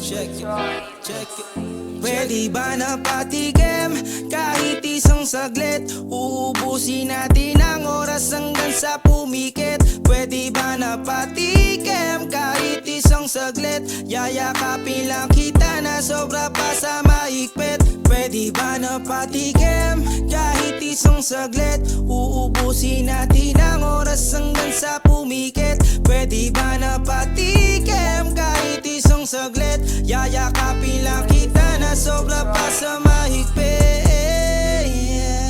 Check it, check it. Pwede ba na patikim kahit isang saglit? Uubusin natin ang oras hanggang sa pumikit. Pwede ba na patikim kahit isang saglit? Yayakapin lang kita na sobra pa sa mahigpit. Pwede ba na patikim kahit isang saglit? Uubusin natin ang oras hanggang sa pumikit. Pwede ba na patikim kahit isang saglit? Yayakapin lang kita na sobra pa sa mahigpit.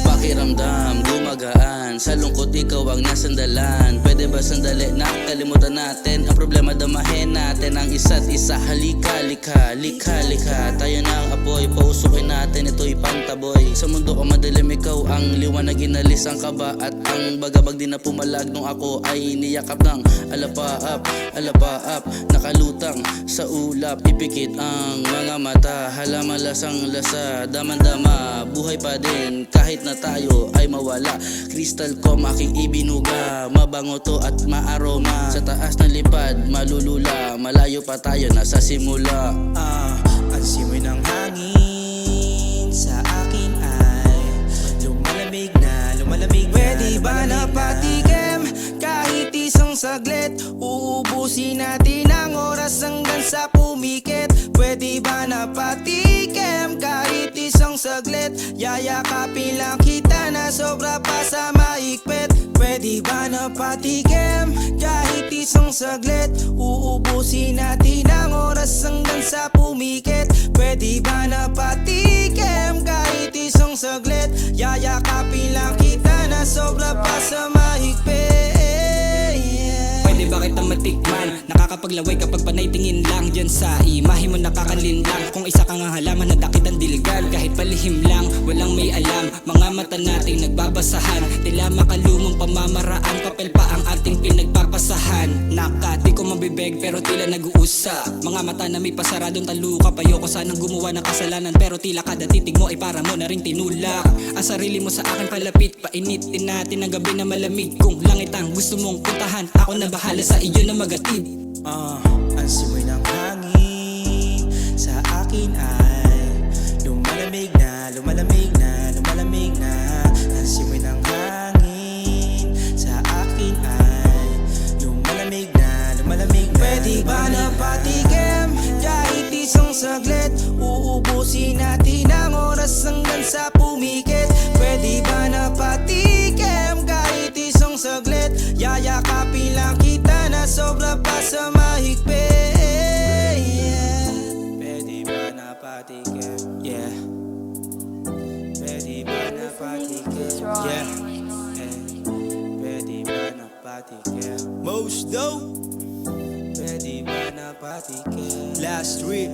Pakiramdam, gumagaan. Sa lungkot ikaw ang nasandalan. Pwede ba sandali na kalimutan natin ang problema, damahin natin ang isa't isa. Halika, lika, lika, lika. Tayo na ang apoy, pausukin natin, ito'y pantaboy. Sa mundo ko madilim, ikaw ang liwanag, inalis ang kaba at ang bagabag di na pumalag. Nung ako ay niyakap ng alapaap, alapaap. Nakalutang sa ulap, ipikit ang mga mata. Halaman lasang lasa, daman-dama. Buhay pa din kahit na tayo ay mawala. Crystal com aking ibinuga, mabango to at maaroma. Sa taas ng lipad, malulula. Malayo pa tayo, nasa simula. Ang simoy ng hangin sa akin ay lumalamig na, lumalamig na. Pwede ba na patikim kahit isang saglit? Uubusin natin ang oras hanggang sa pumikit. Pwede ba na patikim kahit isang saglit? Yayakapin lang kita na sobra pa sa mahigpit. Pwede ba na patikim kahit isang saglit? Uubusin natin ang oras hanggang sa pumikit. Pwede ba na patikim kahit isang saglit? Yayakapin lang kita na sobra pa sa mahigpit. Pwede ba kita matikman? Nakakapaglaway kapag panay tingin lang. Diyan sa imahe mo nakakalinlang. Kung isa kang halaman na dakit ang diligan. Kahit palihim lang, walang may alam. Mga mata nating nagbabasahan. Tila makalumong pamamaraan. Papel pa ang ating pinagpapasahan. Di ko mabibeg pero tila nag-uusa. Mga mata na may pasaradong taluka. Payo ko sanang gumawa ng kasalanan. Pero tila kada titig mo ay para mo na rin tinulak. Ang sarili mo sa akin palapit. Painitin natin ang gabi na malamig. Kung langit ang gusto mong puntahan, ako na bahala sa iyo na magatid. Ang simoy ng hangin sa akin ay lumalamig na, lumalamig na, lumalamig na. Ang simoy ng hangin sa akin ay lumalamig na, lumalamig na. Pwede ba na patikim kahit isang saglit? Uubusin natin ang oras hanggang sa pumikit. Pwede ba na patikim kahit isang saglit? Yayakapin lang kita na sobra pa sa mahigpit. Pwede ba na patikim? Yeah. Pwede ba na patikim? Yeah. Pwede ba na patikim? Most dope. Pwede ba na patikim? Last trip.